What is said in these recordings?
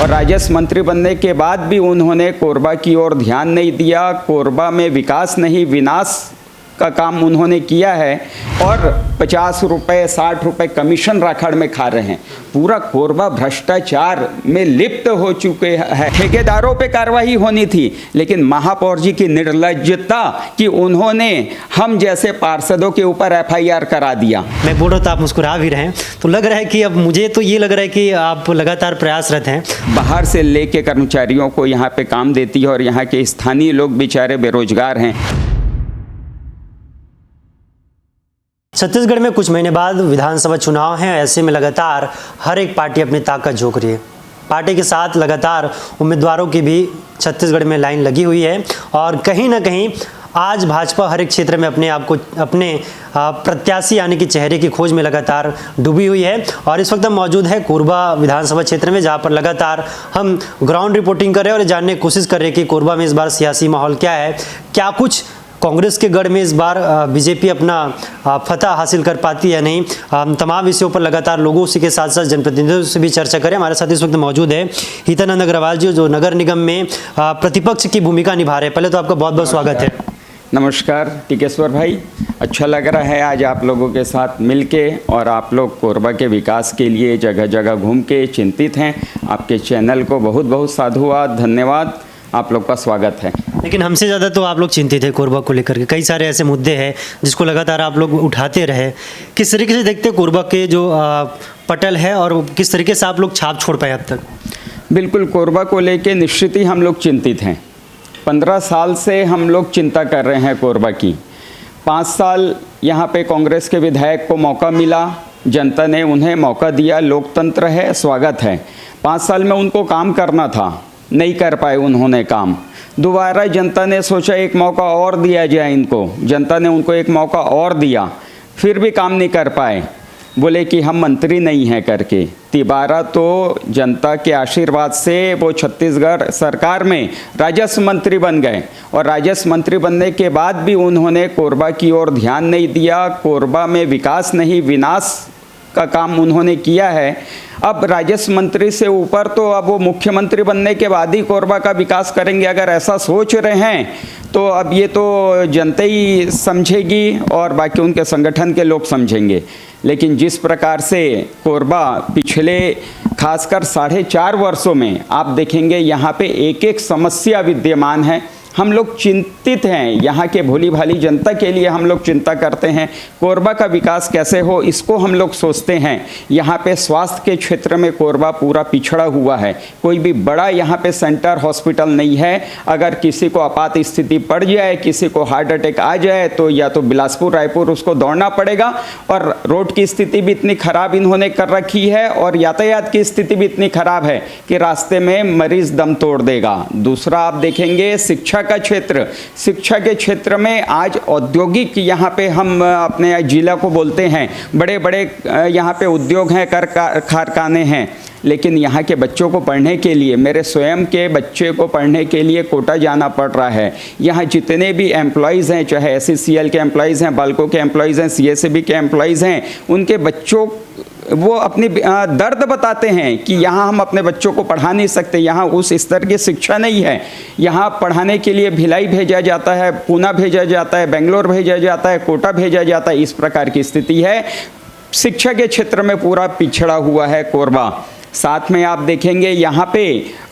और राजस्व मंत्री बनने के बाद भी उन्होंने कोरबा की ओर ध्यान नहीं दिया। कोरबा में विकास नहीं, विनाश का काम उन्होंने किया है और 50 रुपये 60 रुपये कमीशन राखड़ में खा रहे हैं। पूरा कोरबा भ्रष्टाचार में लिप्त हो चुके हैं। ठेकेदारों पे कार्रवाई होनी थी, लेकिन महापौर जी की निर्लज्जता कि उन्होंने हम जैसे पार्षदों के ऊपर FIR करा दिया। मैं बोल रहा था, आप मुस्कुरा भी रहे हैं, तो लग रहा है कि अब मुझे तो ये लग रहा है कि आप लगातार प्रयासरत हैं। बाहर से लेके कर्मचारियों को यहाँ पे काम देती है और यहाँ के स्थानीय लोग बेचारे बेरोजगार हैं। छत्तीसगढ़ में कुछ महीने बाद विधानसभा चुनाव हैं। ऐसे में लगातार हर एक पार्टी अपनी ताकत झोंक रही है। पार्टी के साथ लगातार उम्मीदवारों की भी छत्तीसगढ़ में लाइन लगी हुई है और कहीं ना कहीं आज भाजपा हर एक क्षेत्र में अपने प्रत्याशी यानी कि चेहरे की खोज में लगातार डूबी हुई है। और इस वक्त हम मौजूद है कोरबा विधानसभा क्षेत्र में, जहां पर लगातार हम ग्राउंड रिपोर्टिंग कर रहे हैं और जानने की कोशिश कर रहे हैं कि कोरबा में इस बार सियासी माहौल क्या है, क्या कुछ कांग्रेस के गढ़ में इस बार बीजेपी अपना फतह हासिल कर पाती है नहीं। तमाम विषयों पर लगातार लोगों के साथ साथ जनप्रतिनिधियों से भी चर्चा करें। हमारे साथ इस वक्त मौजूद है हितानंद अग्रवाल जी, जो नगर निगम में प्रतिपक्ष की भूमिका निभा रहे हैं। पहले तो आपका बहुत बहुत स्वागत है। नमस्कार टिकेश्वर भाई, अच्छा लग रहा है आज आप लोगों के साथ मिलके, और आप लोग कोरबा के विकास के लिए जगह जगह घूम के चिंतित हैं। आपके चैनल को बहुत बहुत साधुवाद, धन्यवाद, आप लोग का स्वागत है। लेकिन हमसे ज़्यादा तो आप लोग चिंतित है कोरबा को लेकर के। कई सारे ऐसे मुद्दे हैं जिसको लगातार आप लोग उठाते रहे। किस तरीके से देखते हैं कोरबा के जो पटल है और किस तरीके से आप लोग छाप छोड़ पाए अब तक? बिल्कुल, कोरबा को लेके निश्चित ही हम लोग चिंतित हैं। 15 साल से हम लोग चिंता कर रहे हैं कोरबा की। 5 साल यहाँ पे कांग्रेस के विधायक को मौका मिला, जनता ने उन्हें मौका दिया, लोकतंत्र है, स्वागत है। 5 साल में उनको काम करना था, नहीं कर पाए उन्होंने काम। दोबारा जनता ने सोचा एक मौका और दिया जाए इनको, जनता ने उनको एक मौका और दिया, फिर भी काम नहीं कर पाए, बोले कि हम मंत्री नहीं हैं करके। तिबारा तो जनता के आशीर्वाद से वो छत्तीसगढ़ सरकार में राजस्व मंत्री बन गए और राजस्व मंत्री बनने के बाद भी उन्होंने कोरबा की ओर ध्यान नहीं दिया। कोरबा में विकास नहीं, विनाश का काम उन्होंने किया है। अब राजस्व मंत्री से ऊपर तो अब वो मुख्यमंत्री बनने के बाद ही कोरबा का विकास करेंगे। अगर ऐसा सोच रहे हैं तो अब ये तो जनता ही समझेगी और बाकी उनके संगठन के लोग समझेंगे। लेकिन जिस प्रकार से कोरबा पिछले खासकर 4.5 वर्षों में आप देखेंगे यहाँ पे एक एक समस्या विद्यमान है। हम लोग चिंतित हैं, यहाँ के भोली भाली जनता के लिए हम लोग चिंता करते हैं। कोरबा का विकास कैसे हो इसको हम लोग सोचते हैं। यहाँ पे स्वास्थ्य के क्षेत्र में कोरबा पूरा पिछड़ा हुआ है। कोई भी बड़ा यहाँ पे सेंटर हॉस्पिटल नहीं है। अगर किसी को आपात स्थिति पड़ जाए, किसी को हार्ट अटैक आ जाए तो या तो बिलासपुर रायपुर उसको दौड़ना पड़ेगा। और रोड की स्थिति भी इतनी ख़राब इन्होंने कर रखी है और यातायात की स्थिति भी इतनी ख़राब है कि रास्ते में मरीज़ दम तोड़ देगा। दूसरा आप देखेंगे शिक्षा का क्षेत्र, शिक्षा के क्षेत्र में आज औद्योगिक यहाँ पे हम अपने जिला को बोलते हैं, बड़े बड़े यहाँ पे उद्योग हैं, कारखाने हैं, लेकिन यहाँ के बच्चों को पढ़ने के लिए, मेरे स्वयं के बच्चे को पढ़ने के लिए कोटा जाना पड़ रहा है। यहाँ जितने भी एम्प्लॉयज़ हैं, चाहे SCCL के एम्प्लॉयज़ हैं, बाल्को के एम्प्लॉयज़ हैं, CSAB के एम्प्लॉयज़ हैं, उनके बच्चों वो अपनी दर्द बताते हैं कि यहाँ हम अपने बच्चों को पढ़ा नहीं सकते, यहाँ उस स्तर की शिक्षा नहीं है। यहाँ पढ़ाने के लिए भिलाई भेजा जाता है, पूना भेजा जाता है, बेंगलोर भेजा जाता है, कोटा भेजा जाता है। इस प्रकार की स्थिति है। शिक्षा के क्षेत्र में पूरा पिछड़ा हुआ है कोरबा। साथ में आप देखेंगे यहाँ पे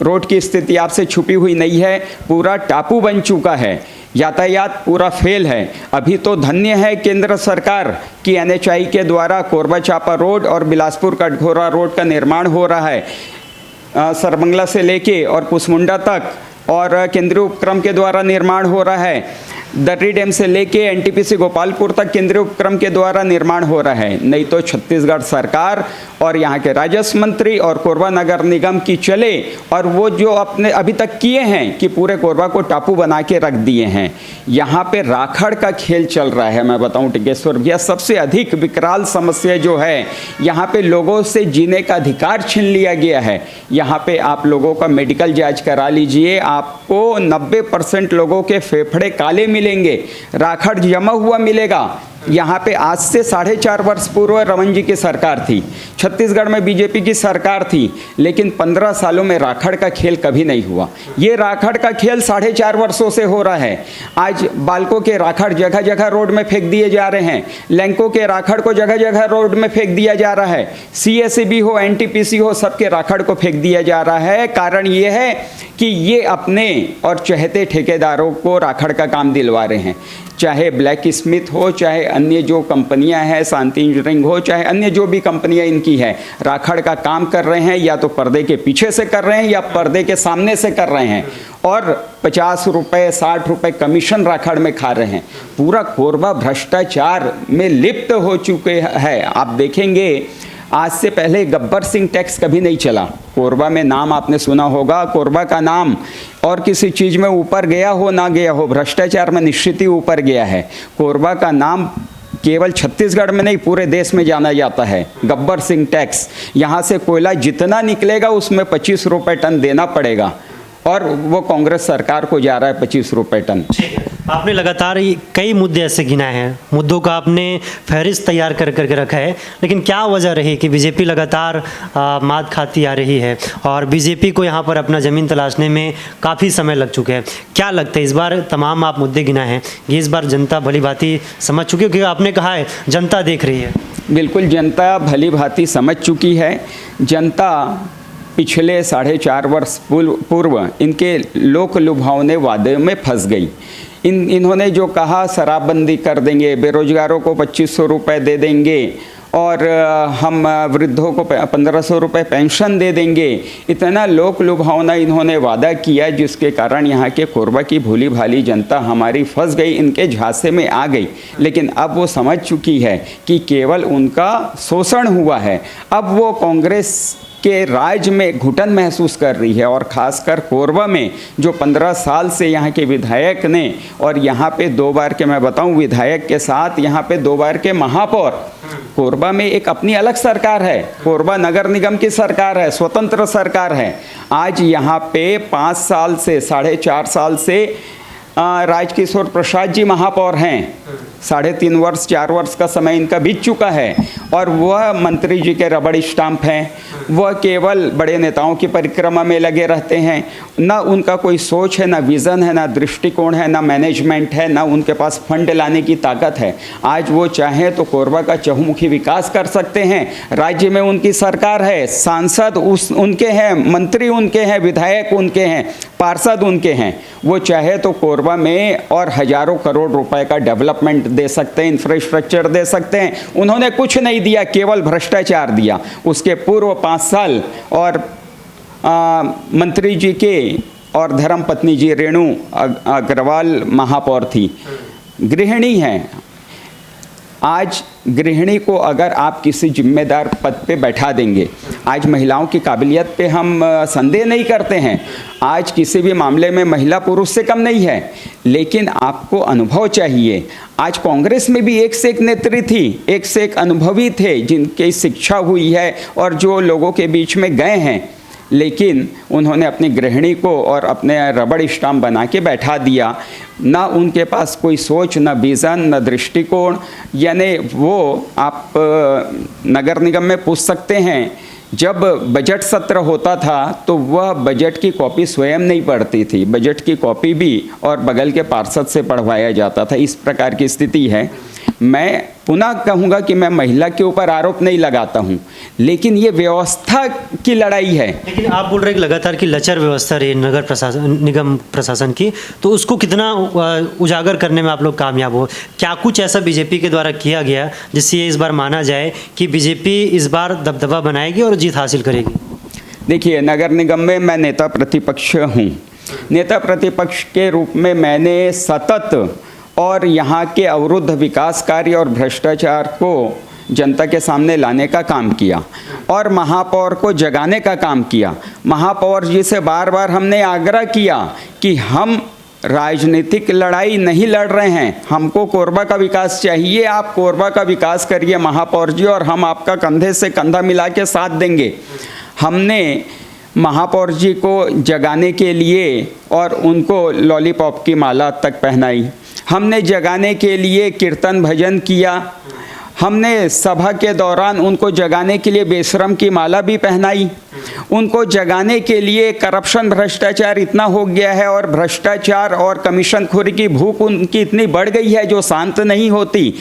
रोड की स्थिति आपसे छुपी हुई नहीं है, पूरा टापू बन चुका है। यातायात पूरा फेल है। अभी तो धन्य है केंद्र सरकार की NHAI के द्वारा कोरबा चापा रोड और बिलासपुर कटघोरा रोड का निर्माण हो रहा है, सरबंगला से लेके और कुसमुंडा तक, और केंद्रीय उपक्रम के द्वारा निर्माण हो रहा है। दर्री डैम से लेके NTPC गोपालपुर तक केंद्रीय उपक्रम के द्वारा निर्माण हो रहा है। नहीं तो छत्तीसगढ़ सरकार और यहाँ के राजस्व मंत्री और कोरबा नगर निगम की चले और वो जो अपने अभी तक किए हैं कि पूरे कोरबा को टापू बना के रख दिए हैं। यहाँ पे राखड़ का खेल चल रहा है। मैं बताऊँ टिकेश्वर भैया, सबसे अधिक विकराल समस्या जो है, यहाँ पे लोगों से जीने का अधिकार छीन लिया गया है। यहाँ पे आप लोगों का मेडिकल जांच करा लीजिए, आपको 90% लोगों के फेफड़े काले मिलेंगे, राखड़ जमा हुआ मिलेगा। यहाँ पे आज से 4.5 वर्ष पूर्व रमन जी की सरकार थी, छत्तीसगढ़ में बीजेपी की सरकार थी, लेकिन 15 सालों में राखड़ का खेल कभी नहीं हुआ। ये राखड़ का खेल 4.5 वर्षों से हो रहा है। आज बालकों के राखड़ जगह जगह रोड में फेंक दिए जा रहे हैं, लैंकों के राखड़ को जगह जगह रोड में फेंक दिया जा रहा है, CSEB हो, NTPC हो, सबके राखड़ को फेंक दिया जा रहा है। कारण ये है कि ये अपने और चहेते ठेकेदारों को राखड़ का काम दिलवा रहे हैं, चाहे ब्लैक स्मिथ हो, चाहे अन्य जो कंपनियां हैं, शांति इंजीनियरिंग हो, चाहे अन्य जो भी कंपनियां इनकी है, राखड़ का काम कर रहे हैं, या तो पर्दे के पीछे से कर रहे हैं या पर्दे के सामने से कर रहे हैं, और 50 रुपये 60 रुपये कमीशन राखड़ में खा रहे हैं। पूरा कोरबा भ्रष्टाचार में लिप्त हो चुके हैं। आप देखेंगे आज से पहले गब्बर सिंह टैक्स कभी नहीं चला। कोरबा में नाम आपने सुना होगा, कोरबा का नाम और किसी चीज़ में ऊपर गया हो ना गया हो, भ्रष्टाचार में निश्चित ही ऊपर गया है। कोरबा का नाम केवल छत्तीसगढ़ में नहीं पूरे देश में जाना जाता है। गब्बर सिंह टैक्स, यहाँ से कोयला जितना निकलेगा उसमें 25 रुपये टन देना पड़ेगा, और वो कांग्रेस सरकार को जा रहा है 25 रुपये टन। आपने लगातार कई मुद्दे ऐसे गिनाए हैं, मुद्दों का आपने फहरिस्त तैयार कर करके रखा है, लेकिन क्या वजह रही कि बीजेपी लगातार मात खाती आ रही है और बीजेपी को यहाँ पर अपना ज़मीन तलाशने में काफ़ी समय लग चुका है? क्या लगता है इस बार तमाम आप मुद्दे गिनाए हैं, ये इस बार जनता भली भांति समझ चुकी है? क्योंकि आपने कहा है जनता देख रही है। बिल्कुल, जनता भली भांति समझ चुकी है। जनता पिछले 4.5 वर्ष पूर्व इनके लोक लुभावने वादे में फंस गई। इन्होंने जो कहा शराबबंदी कर देंगे, बेरोजगारों को 2500 रुपये दे देंगे, और हम वृद्धों को 1500 रुपये पेंशन दे देंगे, इतना लोक लुभावना इन्होंने वादा किया, जिसके कारण यहाँ के कोरबा की भोली भाली जनता हमारी फंस गई, इनके झांसे में आ गई। लेकिन अब वो समझ चुकी है कि केवल उनका शोषण हुआ है। अब वो कांग्रेस के राज में घुटन महसूस कर रही है, और ख़ासकर कोरबा में जो 15 साल से यहाँ के विधायक ने, और यहाँ पे 2 बार के मैं बताऊँ विधायक के साथ यहाँ पे 2 बार के महापौर, कोरबा में एक अपनी अलग सरकार है, कोरबा नगर निगम की सरकार है, स्वतंत्र सरकार है। आज यहाँ पे 5 साल से 4.5 साल से राजकिशोर प्रसाद जी महापौर हैं। 3.5 वर्ष 4 वर्ष का समय इनका बीत चुका है, और वह मंत्री जी के रबड़ स्टाम्प हैं। वह केवल बड़े नेताओं की परिक्रमा में लगे रहते हैं। ना उनका कोई सोच है, ना विज़न है, ना दृष्टिकोण है, ना मैनेजमेंट है, ना उनके पास फंड लाने की ताकत है। आज वो चाहें तो कोरबा का चहुमुखी विकास कर सकते हैं। राज्य में उनकी सरकार है, सांसद उनके हैं, मंत्री उनके हैं, विधायक उनके हैं, पार्षद उनके हैं। वो चाहे तो कोरबा में और हजारों करोड़ रुपए का डेवलपमेंट दे सकते हैं, इंफ्रास्ट्रक्चर दे सकते हैं। उन्होंने कुछ नहीं दिया, केवल भ्रष्टाचार दिया। उसके पूर्व 5 साल और मंत्री जी के और धर्मपत्नी जी रेणु अग्रवाल महापौर थी, गृहिणी हैं। आज गृहिणी को अगर आप किसी जिम्मेदार पद पे बैठा देंगे, आज महिलाओं की काबिलियत पे हम संदेह नहीं करते हैं, आज किसी भी मामले में महिला पुरुष से कम नहीं है, लेकिन आपको अनुभव चाहिए। आज कांग्रेस में भी एक से एक नेत्री थी, एक से एक अनुभवी थे, जिनकी शिक्षा हुई है और जो लोगों के बीच में गए हैं, लेकिन उन्होंने अपनी गृहिणी को और अपने रबड़ स्टाम्प बना के बैठा दिया। ना उनके पास कोई सोच, ना विज़न, ना दृष्टिकोण। यानी वो आप नगर निगम में पूछ सकते हैं, जब बजट सत्र होता था तो वह बजट की कॉपी स्वयं नहीं पढ़ती थी, बजट की कॉपी भी और बगल के पार्षद से पढ़वाया जाता था। इस प्रकार की स्थिति है। मैं पुनः कहूँगा कि मैं महिला के ऊपर आरोप नहीं लगाता हूँ, लेकिन ये व्यवस्था की लड़ाई है। लेकिन आप बोल रहे हैं कि लगातार की लचर व्यवस्था रही नगर प्रशासन, निगम प्रशासन की, तो उसको कितना उजागर करने में आप लोग कामयाब हो? क्या कुछ ऐसा बीजेपी के द्वारा किया गया जिससे इस बार माना जाए कि बीजेपी इस बार दबदबा बनाएगी और जीत हासिल करेगी? देखिए, नगर निगम में मैं नेता प्रतिपक्ष हूँ। नेता प्रतिपक्ष के रूप में मैंने सतत और यहाँ के अवरुद्ध विकास कार्य और भ्रष्टाचार को जनता के सामने लाने का काम किया और महापौर को जगाने का काम किया। महापौर जी से बार बार हमने आग्रह किया कि हम राजनीतिक लड़ाई नहीं लड़ रहे हैं, हमको कोरबा का विकास चाहिए, आप कोरबा का विकास करिए महापौर जी, और हम आपका कंधे से कंधा मिला के साथ देंगे। हमने महापौर जी को जगाने के लिए और उनको लॉलीपॉप की माला तक पहनाई। हमने जगाने के लिए कीर्तन भजन किया, हमने सभा के दौरान उनको जगाने के लिए बेशरम की माला भी पहनाई। उनको जगाने के लिए करप्शन भ्रष्टाचार इतना हो गया है और भ्रष्टाचार और कमीशनखोरी की भूख उनकी इतनी बढ़ गई है जो शांत नहीं होती।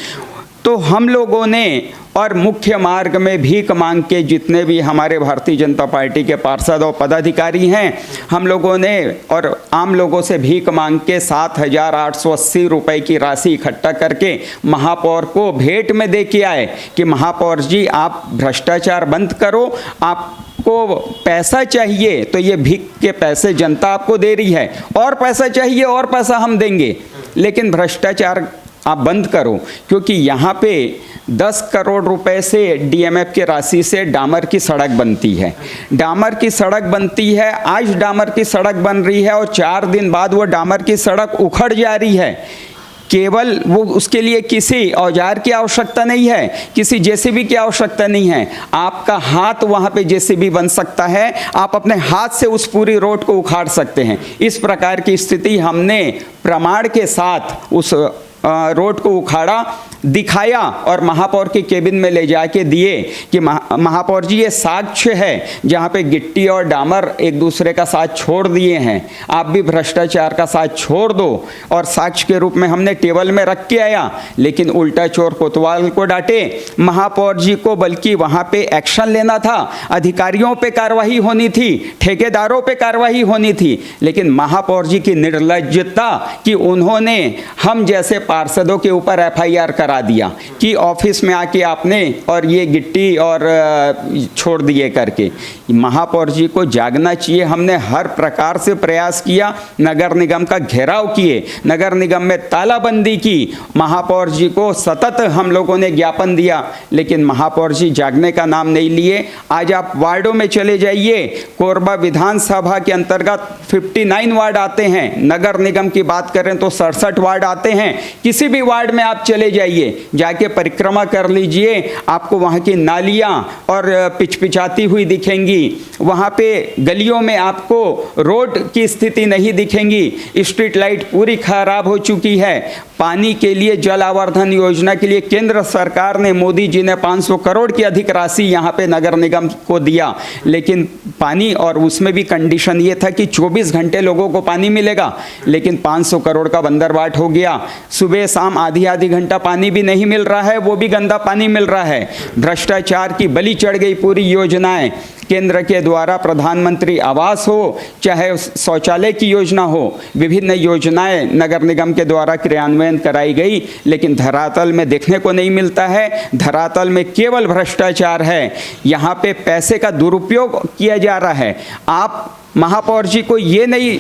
तो हम लोगों ने और मुख्य मार्ग में भीख मांग के जितने भी हमारे भारतीय जनता पार्टी के पार्षद और पदाधिकारी हैं, हम लोगों ने और आम लोगों से भीख मांग के 7,880 रुपये की राशि इकट्ठा करके महापौर को भेंट में दे के आए कि महापौर जी आप भ्रष्टाचार बंद करो, आपको पैसा चाहिए तो ये भीख के पैसे जनता आपको दे रही है, और पैसा चाहिए और पैसा हम देंगे, लेकिन भ्रष्टाचार आप बंद करो। क्योंकि यहाँ पे 10 करोड़ रुपए से डीएमएफ की राशि से डामर की सड़क बनती है, डामर की सड़क बनती है। आज डामर की सड़क बन रही है और 4 दिन बाद वो डामर की सड़क उखड़ जा रही है। केवल वो उसके लिए किसी औजार की आवश्यकता नहीं है, किसी जेसीबी की आवश्यकता नहीं है, आपका हाथ वहाँ पे जेसीबी बन सकता है, आप अपने हाथ से उस पूरी रोड को उखाड़ सकते हैं। इस प्रकार की स्थिति हमने प्रमाण के साथ उस रोड को उखाड़ा, दिखाया और महापौर के केबिन में ले जाके दिए कि महापौर जी ये साक्ष्य है जहाँ पे गिट्टी और डामर एक दूसरे का साथ छोड़ दिए हैं, आप भी भ्रष्टाचार का साथ छोड़ दो। और साक्ष्य के रूप में हमने टेबल में रख के आया, लेकिन उल्टा चोर कोतवाल को डांटे। महापौर जी को बल्कि वहाँ पे एक्शन लेना था, अधिकारियों पे कार्रवाई होनी थी, ठेकेदारों पे कार्रवाई होनी थी, लेकिन महापौर जी की निर्लज्जता कि उन्होंने हम जैसे पार्षदों के ऊपर एफआईआर करा दिया कि ऑफिस में आके आपने और ये गिट्टी और छोड़ दिए करके। महापौर जी को जागना चाहिए। हमने हर प्रकार से प्रयास किया, नगर निगम का घेराव किए, नगर निगम में तालाबंदी की, महापौर जी को सतत हम लोगों ने ज्ञापन दिया, लेकिन महापौर जी जागने का नाम नहीं लिए। आज आप वार्डों में चले जाइए, कोरबा विधानसभा के अंतर्गत 59 वार्ड आते हैं, नगर निगम की बात करें तो 67 वार्ड आते हैं। किसी भी वार्ड में आप चले जाइए, जाके परिक्रमा कर लीजिए, आपको वहाँ की नालियाँ और पिचपिचाती हुई दिखेंगी, वहाँ पे गलियों में आपको रोड की स्थिति नहीं दिखेंगी, स्ट्रीट लाइट पूरी खराब हो चुकी है। पानी के लिए जल आवर्धन योजना के लिए केंद्र सरकार ने, मोदी जी ने 500 करोड़ की अधिक राशि यहाँ पे नगर निगम को दिया, लेकिन पानी, और उसमें भी कंडीशन ये था कि 24 घंटे लोगों को पानी मिलेगा, लेकिन 500 करोड़ का बंदरबाट हो गया। सुबह शाम आधी घंटा पानी भी नहीं मिल रहा है, वो भी गंदा पानी मिल रहा है। भ्रष्टाचार की बलि चढ़ गई पूरी योजनाएं। केंद्र के द्वारा प्रधानमंत्री आवास हो, चाहे शौचालय की योजना हो, विभिन्न योजनाएं नगर निगम के द्वारा क्रियान्वयन कराई गई, लेकिन धरातल में देखने को नहीं मिलता है। धरातल में केवल भ्रष्टाचार है, यहाँ पे पैसे का दुरुपयोग किया जा रहा है। आप महापौर जी को ये नहीं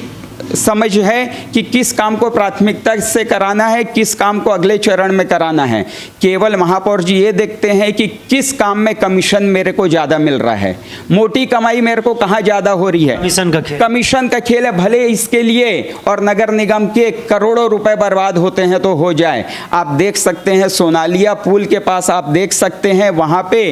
समझ है कि किस काम को प्राथमिकता से कराना है, किस काम को अगले चरण में कराना है। केवल महापौर जी ये देखते हैं कि किस काम में कमीशन मेरे को ज़्यादा मिल रहा है, मोटी कमाई मेरे को कहाँ ज़्यादा हो रही है। कमीशन का खेल है, भले इसके लिए और नगर निगम के करोड़ों रुपए बर्बाद होते हैं तो हो जाए। आप देख सकते हैं सोनालिया पुल के पास, आप देख सकते हैं वहाँ पे,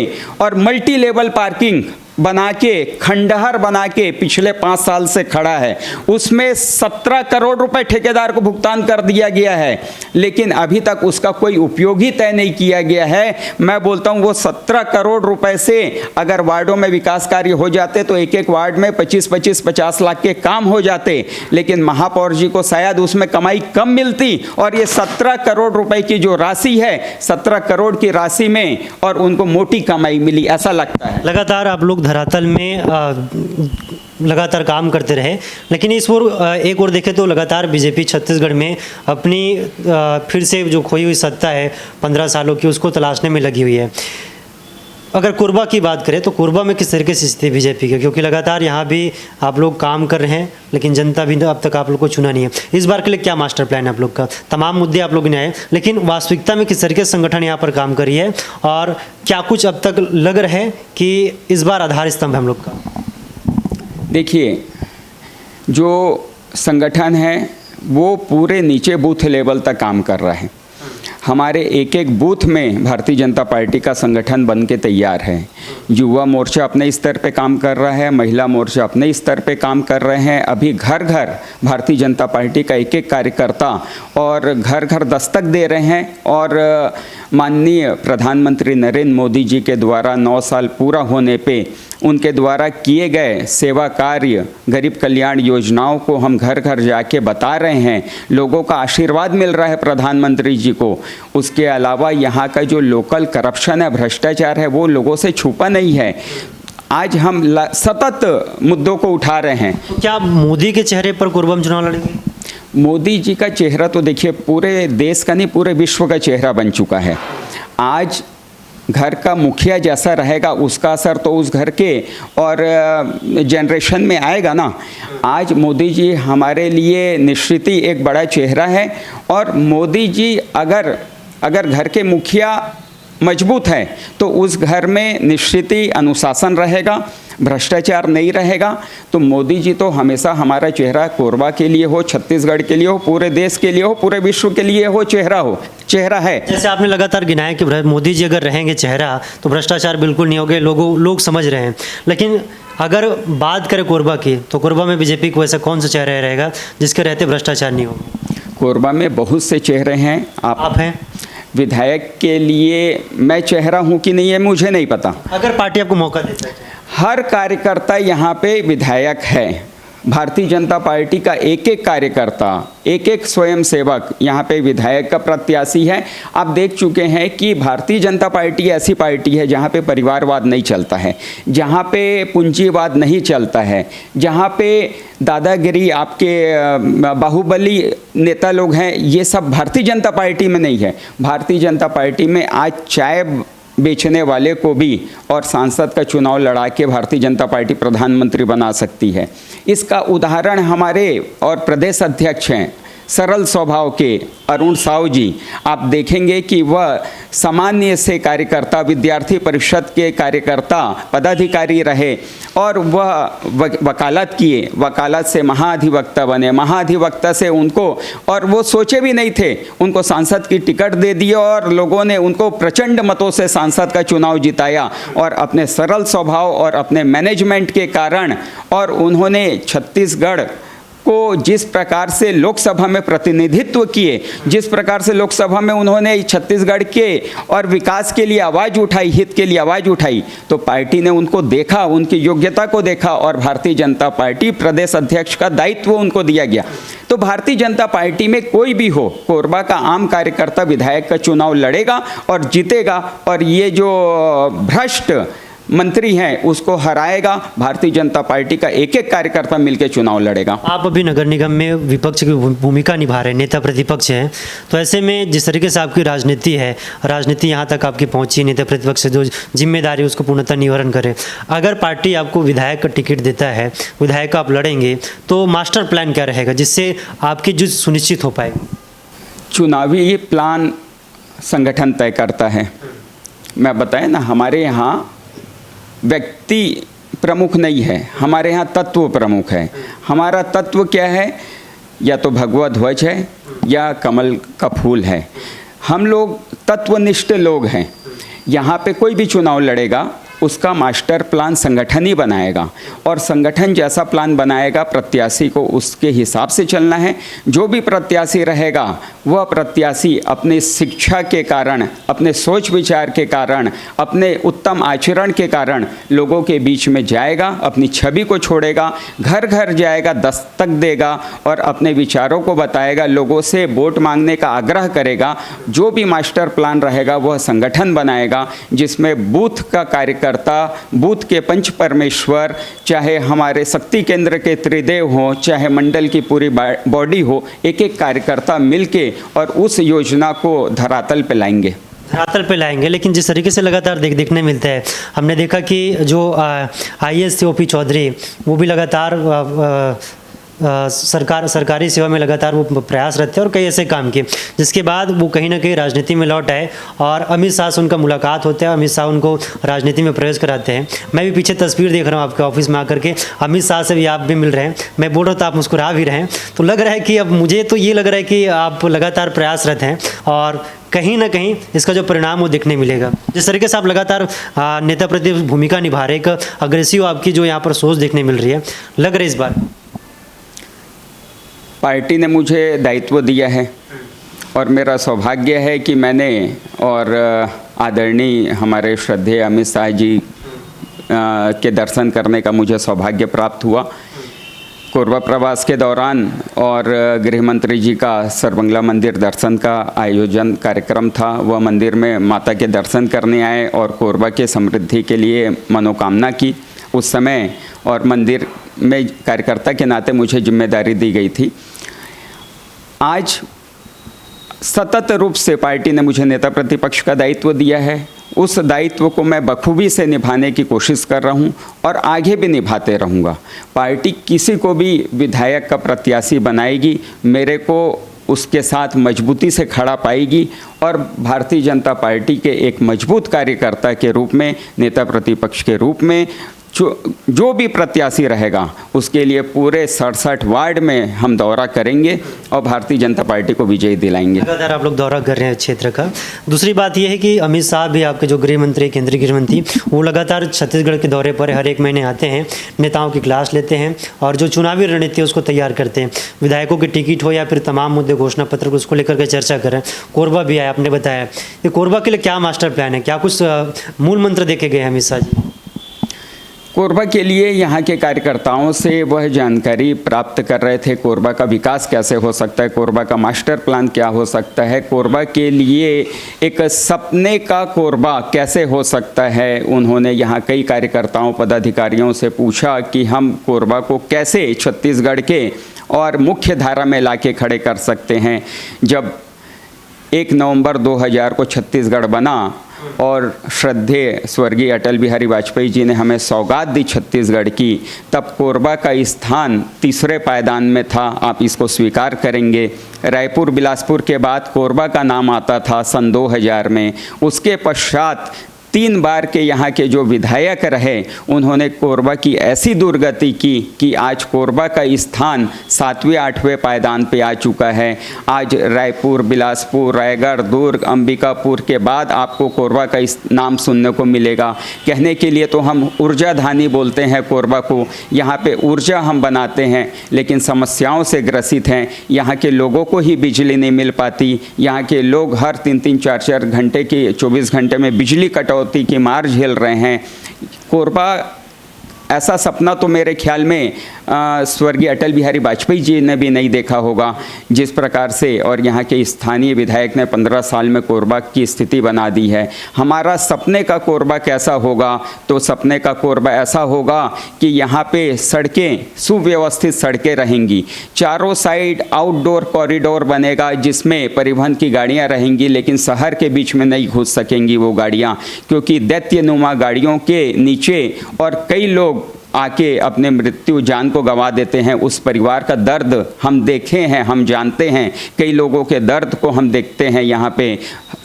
और मल्टी लेवल पार्किंग बना के, खंडहर बना के पिछले 5 साल से खड़ा है, उसमें 17 करोड़ रुपए ठेकेदार को भुगतान कर दिया गया है, लेकिन अभी तक उसका कोई उपयोग ही तय नहीं किया गया है। मैं बोलता हूँ वो 17 करोड़ रुपए से अगर वार्डों में विकास कार्य हो जाते तो एक एक वार्ड में 25-50 लाख के काम हो जाते, लेकिन महापौर जी को शायद उसमें कमाई कम मिलती, और ये 17 करोड़ रुपए की जो राशि है, 17 करोड़ की राशि में और उनको मोटी कमाई मिली, ऐसा लगता है। लगातार आप लोग धरातल में लगातार काम करते रहे, लेकिन इस ओर एक और देखें तो लगातार बीजेपी छत्तीसगढ़ में अपनी फिर से जो खोई हुई सत्ता है 15 सालों की, उसको तलाशने में लगी हुई है। अगर कोरबा की बात करें तो कोरबा में किस तरीके से स्थिति बीजेपी की, क्योंकि लगातार यहाँ भी आप लोग काम कर रहे हैं, लेकिन जनता भी अब तक आप लोग को चुना नहीं है। इस बार के लिए क्या मास्टर प्लान है आप लोग का? तमाम मुद्दे आप लोग ने आए, लेकिन वास्तविकता में किस तरीके से संगठन यहाँ पर काम कर रही है, और क्या कुछ अब तक लग रहा है कि इस बार आधार स्तंभ है हम लोग का? देखिए, जो संगठन है वो पूरे नीचे बूथ लेवल तक काम कर रहा है। हमारे एक एक बूथ में भारतीय जनता पार्टी का संगठन बन के तैयार है। युवा मोर्चा अपने स्तर पे काम कर रहा है, महिला मोर्चा अपने स्तर पे काम कर रहे हैं। अभी घर घर भारतीय जनता पार्टी का एक एक कार्यकर्ता और घर घर दस्तक दे रहे हैं। और माननीय प्रधानमंत्री नरेंद्र मोदी जी के द्वारा 9 साल पूरा होने पे उनके द्वारा किए गए सेवा कार्य, गरीब कल्याण योजनाओं को हम घर घर जाके बता रहे हैं। लोगों का आशीर्वाद मिल रहा है प्रधानमंत्री जी को। उसके अलावा यहाँ का जो लोकल करप्शन है, भ्रष्टाचार है, वो लोगों से छुपा नहीं है। आज हम सतत मुद्दों को उठा रहे हैं। तो क्या मोदी के चेहरे पर कोरबा में चुनाव लड़ेंगे? मोदी जी का चेहरा तो देखिए पूरे देश का नहीं, पूरे विश्व का चेहरा बन चुका है। आज घर का मुखिया जैसा रहेगा उसका असर तो उस घर के और जनरेशन में आएगा ना। आज मोदी जी हमारे लिए निश्चित ही एक बड़ा चेहरा है। और मोदी जी अगर घर के मुखिया मजबूत है तो उस घर में निश्चित ही अनुशासन रहेगा, भ्रष्टाचार नहीं रहेगा। तो मोदी जी तो हमेशा हमारा चेहरा कोरबा के लिए हो, छत्तीसगढ़ के लिए हो, पूरे देश के लिए हो, पूरे विश्व के लिए हो, चेहरा है। जैसे आपने लगातार गिनाया कि मोदी जी अगर रहेंगे चेहरा तो भ्रष्टाचार बिल्कुल नहीं होगा, लोग समझ रहे हैं। लेकिन अगर बात करें कोरबा की तो कोरबा में बीजेपी को ऐसा कौन सा चेहरा रहेगा जिसके रहते भ्रष्टाचार नहीं होगा? कोरबा में बहुत से चेहरे हैं। आप हैं विधायक के लिए, मैं चेहरा हूँ कि नहीं है मुझे नहीं पता। अगर पार्टी आपको मौका देती है, हर कार्यकर्ता यहाँ पे विधायक है। भारतीय जनता पार्टी का एक एक कार्यकर्ता, एक एक स्वयंसेवक यहाँ पे विधायक का प्रत्याशी है। आप देख चुके हैं कि भारतीय जनता पार्टी ऐसी पार्टी है जहाँ पे परिवारवाद नहीं चलता है, जहाँ पे पूंजीवाद नहीं चलता है, जहाँ पे दादागिरी, आपके बाहुबली नेता लोग हैं, ये सब भारतीय जनता पार्टी में नहीं है। भारतीय जनता पार्टी में आज चाय बेचने वाले को भी और सांसद का चुनाव लड़ा के भारतीय जनता पार्टी प्रधानमंत्री बना सकती है। इसका उदाहरण हमारे और प्रदेश अध्यक्ष हैं सरल स्वभाव के अरुण साहू जी। आप देखेंगे कि वह सामान्य से कार्यकर्ता, विद्यार्थी परिषद के कार्यकर्ता, पदाधिकारी रहे और वह वकालत किए, वकालत से महाधिवक्ता बने, महाधिवक्ता से उनको, और वो सोचे भी नहीं थे, उनको सांसद की टिकट दे दी और लोगों ने उनको प्रचंड मतों से सांसद का चुनाव जिताया। और अपने सरल स्वभाव और अपने मैनेजमेंट के कारण और उन्होंने छत्तीसगढ़ को जिस प्रकार से लोकसभा में प्रतिनिधित्व किए, जिस प्रकार से लोकसभा में उन्होंने छत्तीसगढ़ के और विकास के लिए आवाज़ उठाई, हित के लिए आवाज़ उठाई, तो पार्टी ने उनको देखा, उनकी योग्यता को देखा और भारतीय जनता पार्टी प्रदेश अध्यक्ष का दायित्व उनको दिया गया। तो भारतीय जनता पार्टी में कोई भी हो, कोरबा का आम कार्यकर्ता विधायक का चुनाव लड़ेगा और जीतेगा और ये जो भ्रष्ट मंत्री हैं उसको हराएगा। भारतीय जनता पार्टी का एक एक कार्यकर्ता मिलकर चुनाव लड़ेगा। आप अभी नगर निगम में विपक्ष की भूमिका निभा रहे हैं, नेता प्रतिपक्ष हैं, तो ऐसे में जिस तरीके से आपकी राजनीति है, राजनीति यहाँ तक आपकी पहुँची, नेता प्रतिपक्ष से जो जिम्मेदारी उसको पूर्णतः निवारण करें, अगर पार्टी आपको विधायक का टिकट देता है, विधायक का आप लड़ेंगे, तो मास्टर प्लान क्या रहेगा जिससे आपकी जीत सुनिश्चित हो पाएगी? चुनावी प्लान संगठन तय करता है। मैं बताया ना, हमारे यहाँ व्यक्ति प्रमुख नहीं है, हमारे यहाँ तत्व प्रमुख है। हमारा तत्व क्या है? या तो भगवा ध्वज है या कमल का फूल है। हम लोग तत्वनिष्ठ लोग हैं। यहाँ पे कोई भी चुनाव लड़ेगा उसका मास्टर प्लान संगठन ही बनाएगा और संगठन जैसा प्लान बनाएगा प्रत्याशी को उसके हिसाब से चलना है। जो भी प्रत्याशी रहेगा वह प्रत्याशी अपने शिक्षा के कारण, अपने सोच विचार के कारण, अपने उत्तम आचरण के कारण लोगों के बीच में जाएगा, अपनी छवि को छोड़ेगा, घर घर जाएगा, दस्तक देगा और अपने विचारों को बताएगा, लोगों से वोट मांगने का आग्रह करेगा। जो भी मास्टर प्लान रहेगा वह संगठन बनाएगा जिसमें बूथ का कार्यकर्ता, बूथ के पंच परमेश्वर, चाहे हमारे शक्ति केंद्र के त्रिदेव हो, चाहे मंडल की पूरी बॉडी हो, एक एक कार्यकर्ता मिलके और उस योजना को धरातल पे लाएंगे। लेकिन जिस तरीके से लगातार देखने मिलता है, हमने देखा कि जो IAS OP चौधरी वो भी लगातार सरकारी सेवा में लगातार वो प्रयासरत थे और कई ऐसे काम किए, जिसके बाद वो कहीं ना कहीं राजनीति में लौट आए और अमित शाह से उनका मुलाकात होता है, अमित शाह उनको राजनीति में प्रवेश कराते हैं। मैं भी पीछे तस्वीर देख रहा हूँ आपके ऑफिस में आकर के, अमित शाह से भी आप भी मिल रहे हैं, मैं बोल रहा हूँ तो आप मुस्कुरा भी रहे हैं। तो लग रहा है कि अब मुझे तो ये लग रहा है कि आप लगातार प्रयासरत हैं और कहीं ना कहीं इसका जो परिणाम वो देखने मिलेगा। जिस तरीके से आप लगातार नेता प्रति भूमिका निभा रहे, एक अग्रेसिव आपकी जो यहाँ पर सोच देखने मिल रही है, लग रहा है इस बार पार्टी ने मुझे दायित्व दिया है और मेरा सौभाग्य है कि मैंने और आदरणीय हमारे श्रद्धेय अमित शाह जी के दर्शन करने का मुझे सौभाग्य प्राप्त हुआ। कोरबा प्रवास के दौरान और गृह मंत्री जी का सरबंगला मंदिर दर्शन का आयोजन कार्यक्रम था। वह मंदिर में माता के दर्शन करने आए और कोरबा के समृद्धि के लिए मनोकामना की उस समय, और मंदिर में कार्यकर्ता के नाते मुझे जिम्मेदारी दी गई थी। आज सतत रूप से पार्टी ने मुझे नेता प्रतिपक्ष का दायित्व दिया है। उस दायित्व को मैं बखूबी से निभाने की कोशिश कर रहा हूं और आगे भी निभाते रहूंगा। पार्टी किसी को भी विधायक का प्रत्याशी बनाएगी, मेरे को उसके साथ मजबूती से खड़ा पाएगी और भारतीय जनता पार्टी के एक मजबूत कार्यकर्ता के रूप में, नेता प्रतिपक्ष के रूप में जो भी प्रत्याशी रहेगा उसके लिए पूरे 67 वार्ड में हम दौरा करेंगे और भारतीय जनता पार्टी को विजयी दिलाएंगे। लगातार आप लोग दौरा कर रहे हैं क्षेत्र का। दूसरी बात यह है कि अमित शाह भी, आपके जो गृह मंत्री, केंद्रीय गृह मंत्री, वो लगातार छत्तीसगढ़ के दौरे पर हर एक महीने आते हैं, नेताओं की क्लास लेते हैं और जो चुनावी रणनीति है उसको तैयार करते हैं। विधायकों की टिकट हो या फिर तमाम मुद्दे, घोषणा पत्र को उसको लेकर के चर्चा कर रहे हैं। कोरबा भी आया, आपने बताया कि कोरबा के लिए क्या मास्टर प्लान है, क्या कुछ मूल मंत्र देखे गए हैं अमित शाह जी? कोरबा के लिए यहाँ के कार्यकर्ताओं से वह जानकारी प्राप्त कर रहे थे, कोरबा का विकास कैसे हो सकता है, कोरबा का मास्टर प्लान क्या हो सकता है, कोरबा के लिए एक सपने का कोरबा कैसे हो सकता है। उन्होंने यहाँ कई कार्यकर्ताओं, पदाधिकारियों से पूछा कि हम कोरबा को कैसे छत्तीसगढ़ के और मुख्य धारा में लाके खड़े कर सकते हैं। जब 1 नवंबर 2000 को छत्तीसगढ़ बना और श्रद्धेय स्वर्गीय अटल बिहारी वाजपेयी जी ने हमें सौगात दी छत्तीसगढ़ की, तब कोरबा का स्थान तीसरे पायदान में था, आप इसको स्वीकार करेंगे। रायपुर बिलासपुर के बाद कोरबा का नाम आता था सन 2000 में। उसके पश्चात 3 बार के यहाँ के जो विधायक रहे उन्होंने कोरबा की ऐसी दुर्गति की कि आज कोरबा का स्थान 7वें 8वें पायदान पे आ चुका है। आज रायपुर, बिलासपुर, रायगढ़, दुर्ग, अंबिकापुर के बाद आपको कोरबा का इस नाम सुनने को मिलेगा। कहने के लिए तो हम ऊर्जा धानी बोलते हैं कोरबा को, यहाँ पे ऊर्जा हम बनाते हैं, लेकिन समस्याओं से ग्रसित हैं। यहाँ के लोगों को ही बिजली नहीं मिल पाती, यहाँ के लोग हर 3-3, 4-4 घंटे की 24 घंटे में बिजली कटौती की मार झेल रहे हैं। कोरबा ऐसा सपना तो मेरे ख्याल में स्वर्गीय अटल बिहारी वाजपेयी जी ने भी नहीं देखा होगा, जिस प्रकार से और यहाँ के स्थानीय विधायक ने 15 साल में कोरबा की स्थिति बना दी है। हमारा सपने का कोरबा कैसा होगा, तो सपने का कोरबा ऐसा होगा कि यहाँ पे सड़कें, सुव्यवस्थित सड़कें रहेंगी, चारों साइड आउटडोर कॉरिडोर बनेगा जिसमें परिवहन की गाड़ियाँ रहेंगी, लेकिन शहर के बीच में नहीं घुस सकेंगी वो गाड़ियाँ, क्योंकि दैत्यनुमा गाड़ियों के नीचे और कई लोग आके अपने मृत्यु जान को गंवा देते हैं। उस परिवार का दर्द हम देखे हैं, हम जानते हैं, कई लोगों के दर्द को हम देखते हैं। यहाँ पे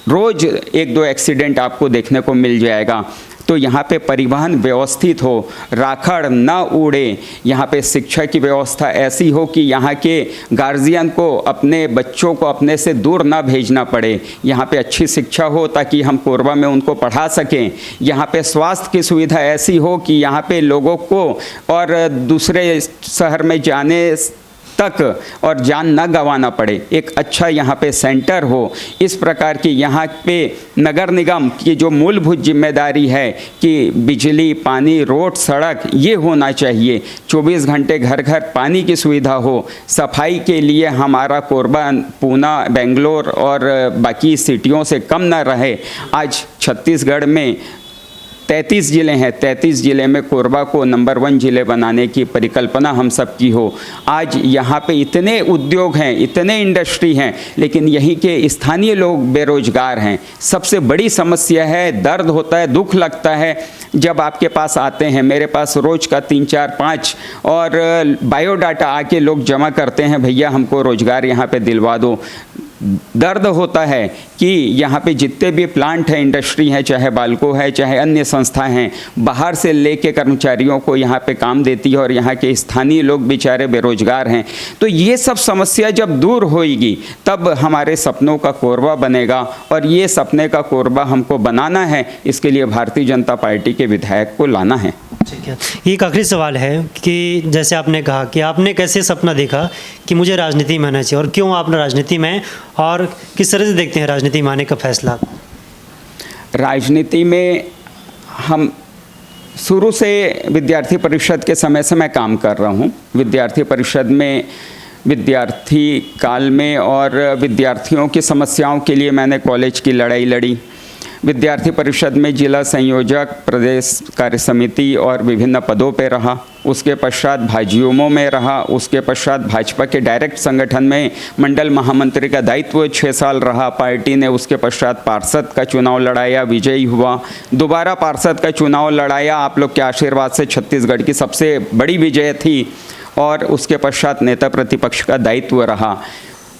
रोज़ 1-2 एक्सीडेंट आपको देखने को मिल जाएगा। तो यहाँ पे परिवहन व्यवस्थित हो, राखड़ न उड़े, यहाँ पे शिक्षा की व्यवस्था ऐसी हो कि यहाँ के गार्जियन को अपने बच्चों को अपने से दूर ना भेजना पड़े, यहाँ पे अच्छी शिक्षा हो ताकि हम कोरबा में उनको पढ़ा सकें। यहाँ पे स्वास्थ्य की सुविधा ऐसी हो कि यहाँ पे लोगों को और दूसरे शहर में जाने तक और जान न गंवाना पड़े, एक अच्छा यहाँ पे सेंटर हो। इस प्रकार की यहाँ पे नगर निगम की जो मूलभूत जिम्मेदारी है कि बिजली, पानी, रोड, सड़क ये होना चाहिए। 24 घंटे घर घर पानी की सुविधा हो। सफाई के लिए हमारा कोरबा, पूना, बेंगलोर और बाकी सिटियों से कम न रहे। आज छत्तीसगढ़ में 33 ज़िले हैं, 33 ज़िले में कोरबा को नंबर 1 ज़िले बनाने की परिकल्पना हम सब की हो। आज यहाँ पे इतने उद्योग हैं, इतने इंडस्ट्री हैं, लेकिन यहीं के स्थानीय लोग बेरोजगार हैं। सबसे बड़ी समस्या है, दर्द होता है, दुख लगता है जब आपके पास आते हैं। मेरे पास रोज़ का 3, 4, 5 और बायोडाटा आके लोग जमा करते हैं, भैया हमको रोज़गार यहाँ पे दिलवा दो। दर्द होता है कि यहाँ पे जितने भी प्लांट हैं, इंडस्ट्री है, चाहे बाल्को है, चाहे अन्य संस्थाएं हैं, बाहर से लेके कर्मचारियों को यहाँ पे काम देती है और यहाँ के स्थानीय लोग बेचारे बेरोजगार हैं। तो ये सब समस्या जब दूर होएगी तब हमारे सपनों का कोरबा बनेगा, और ये सपने का कोरबा हमको बनाना है। इसके लिए भारतीय जनता पार्टी के विधायक को लाना है। ठीक है, एक आखिरी सवाल है कि जैसे आपने कहा कि आपने कैसे सपना देखा कि मुझे राजनीति में आना चाहिए, और क्यों आपने राजनीति में, और किस तरह से देखते हैं राजनीति में आने का फैसला? राजनीति में हम शुरू से विद्यार्थी परिषद के समय से मैं काम कर रहा हूँ। विद्यार्थी परिषद में विद्यार्थी काल में और विद्यार्थियों की समस्याओं के लिए मैंने कॉलेज की लड़ाई लड़ी। विद्यार्थी परिषद में जिला संयोजक, प्रदेश कार्य समिति और विभिन्न पदों पर रहा। उसके पश्चात भाजयुमो में रहा। उसके पश्चात भाजपा के डायरेक्ट संगठन में मंडल महामंत्री का दायित्व 6 साल रहा। पार्टी ने उसके पश्चात पार्षद का चुनाव लड़ाया, विजयी हुआ। दोबारा पार्षद का चुनाव लड़ाया। आप लोग के आशीर्वाद से छत्तीसगढ़ की सबसे बड़ी विजय थी। और उसके पश्चात नेता प्रतिपक्ष का दायित्व रहा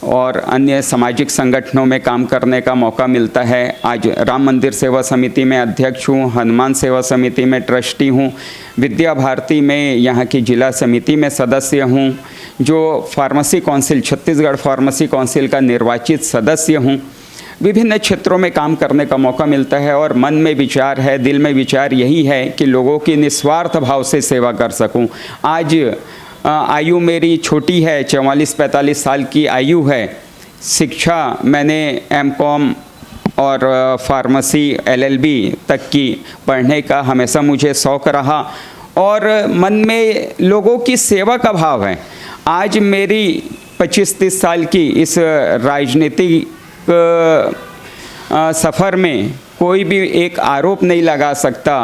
और अन्य सामाजिक संगठनों में काम करने का मौका मिलता है। आज राम मंदिर सेवा समिति में अध्यक्ष हूँ, हनुमान सेवा समिति में ट्रस्टी हूँ, विद्या भारती में यहाँ की जिला समिति में सदस्य हूँ, जो pharmacy council, Chhattisgarh pharmacy council का निर्वाचित सदस्य हूँ। विभिन्न क्षेत्रों में काम करने का मौका मिलता है और मन में विचार है, दिल में विचार यही है कि लोगों की निस्वार्थ भाव से सेवा कर सकूँ। आज आयु मेरी छोटी है, 44-45 साल की आयु है। शिक्षा मैंने एमकॉम और फार्मेसी LLB तक की पढ़ने का हमेशा मुझे शौक़ रहा और मन में लोगों की सेवा का भाव है। आज मेरी 25-30 साल की इस राजनीतिक सफ़र में कोई भी एक आरोप नहीं लगा सकता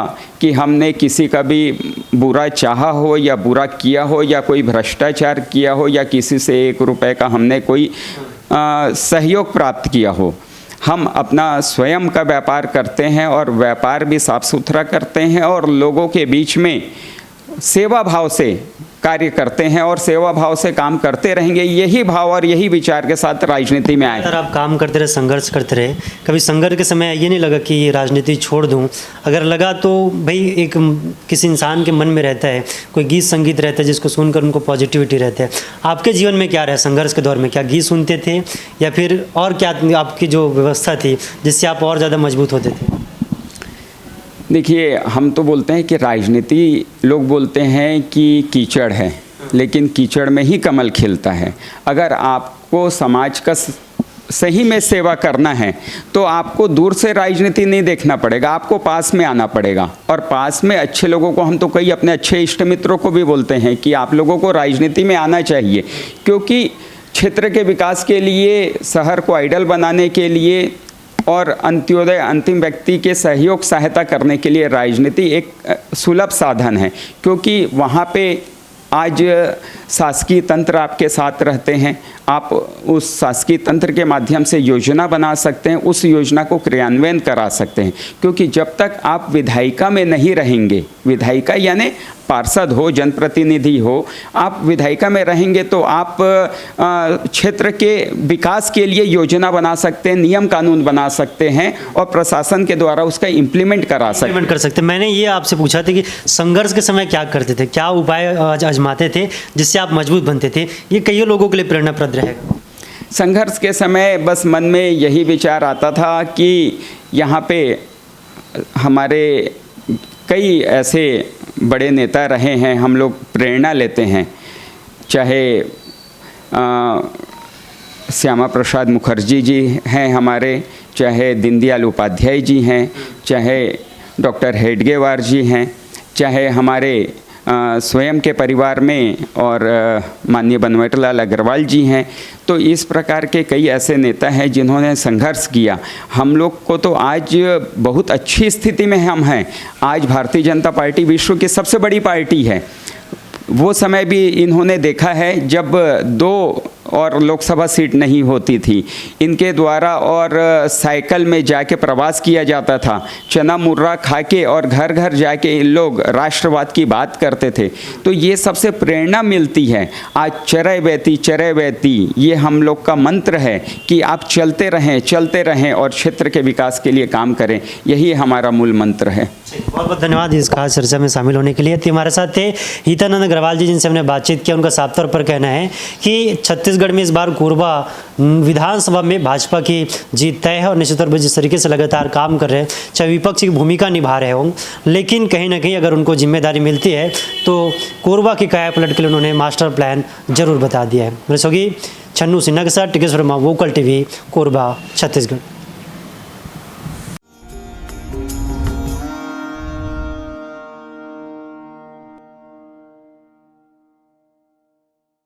कि हमने किसी का भी बुरा चाहा हो या बुरा किया हो या कोई भ्रष्टाचार किया हो या किसी से 1 रुपए का हमने कोई सहयोग प्राप्त किया हो। हम अपना स्वयं का व्यापार करते हैं और व्यापार भी साफ सुथरा करते हैं और लोगों के बीच में सेवा भाव से कार्य करते हैं और सेवा भाव से काम करते रहेंगे। यही भाव और यही विचार के साथ राजनीति में आए। अगर आप काम करते रहे, संघर्ष करते रहे, कभी संघर्ष के समय ये नहीं लगा कि राजनीति छोड़ दूं? अगर लगा तो भाई एक किसी इंसान के मन में रहता है, कोई गीत संगीत रहता है जिसको सुनकर उनको पॉजिटिविटी रहता है। आपके जीवन में क्या रहा संघर्ष के दौर में? क्या गीत सुनते थे या फिर और क्या आपकी जो व्यवस्था थी जिससे आप और ज़्यादा मजबूत होते थे? देखिए, हम तो बोलते हैं कि राजनीति, लोग बोलते हैं कि कीचड़ है, लेकिन कीचड़ में ही कमल खिलता है। अगर आपको समाज का सही में सेवा करना है तो आपको दूर से राजनीति नहीं देखना पड़ेगा, आपको पास में आना पड़ेगा। और पास में अच्छे लोगों को, हम तो कई अपने अच्छे इष्ट मित्रों को भी बोलते हैं कि आप लोगों को राजनीति में आना चाहिए, क्योंकि क्षेत्र के विकास के लिए, शहर को आइडल बनाने के लिए और अंत्योदय, अंतिम व्यक्ति के सहयोग सहायता करने के लिए राजनीति एक सुलभ साधन है। क्योंकि वहाँ पे आज शासकीय तंत्र आपके साथ रहते हैं, आप उस शासकीय तंत्र के माध्यम से योजना बना सकते हैं, उस योजना को क्रियान्वयन करा सकते हैं। क्योंकि जब तक आप विधायिका में नहीं रहेंगे, विधायिका यानी पार्षद हो, जनप्रतिनिधि हो, आप विधायिका में रहेंगे तो आप क्षेत्र के विकास के लिए योजना बना सकते हैं, नियम कानून बना सकते हैं और प्रशासन के द्वारा उसका इम्प्लीमेंट कर सकते हैं। मैंने ये आपसे पूछा था कि संघर्ष के समय क्या करते थे, क्या उपाय आजमाते थे जिससे आप मजबूत बनते थे? ये कई लोगों के लिए प्रेरणाप्रद रहेगा। संघर्ष के समय बस मन में यही विचार आता था कि यहाँ पे हमारे कई ऐसे बड़े नेता रहे हैं, हम लोग प्रेरणा लेते हैं। चाहे श्यामा प्रसाद मुखर्जी जी हैं हमारे, चाहे दीनदयाल उपाध्याय जी हैं, चाहे डॉक्टर हेडगेवार जी हैं, चाहे हमारे स्वयं के परिवार में और माननीय बनवारीलाल अग्रवाल जी हैं। तो इस प्रकार के कई ऐसे नेता हैं जिन्होंने संघर्ष किया। हम लोग को तो आज बहुत अच्छी स्थिति में हम हैं। आज भारतीय जनता पार्टी विश्व की सबसे बड़ी पार्टी है। वो समय भी इन्होंने देखा है जब 2 और लोकसभा सीट नहीं होती थी। इनके द्वारा और साइकिल में जाके प्रवास किया जाता था, चना मुर्रा खा के और घर घर जाके इन लोग राष्ट्रवाद की बात करते थे। तो ये सबसे प्रेरणा मिलती है। आज चरय व्यती ये हम लोग का मंत्र है कि आप चलते रहें और क्षेत्र के विकास के लिए काम करें, यही हमारा मूल मंत्र है। बहुत बहुत धन्यवाद इस खास चर्चा में शामिल होने के लिए। तो हमारे साथ थे हितानंद अग्रवाल जी, जिनसे हमने बातचीत किया। उनका साफ तौर पर कहना है कि छत्तीसगढ़ में इस बार कोरबा विधानसभा में भाजपा की जीत तय है और निश्चित तौर पर जिस तरीके से लगातार काम कर रहे हैं, चाहे विपक्ष की भूमिका निभा रहे हों, लेकिन कहीं ना कहीं अगर उनको जिम्मेदारी मिलती है तो कोरबा की कायापलट के लिए उन्होंने मास्टर प्लान जरूर बता दिया है। मेरे सोगी छन्नू सिन्हा के साथ टिकेश वर्मा, वोकल टीवी, कोरबा, छत्तीसगढ़।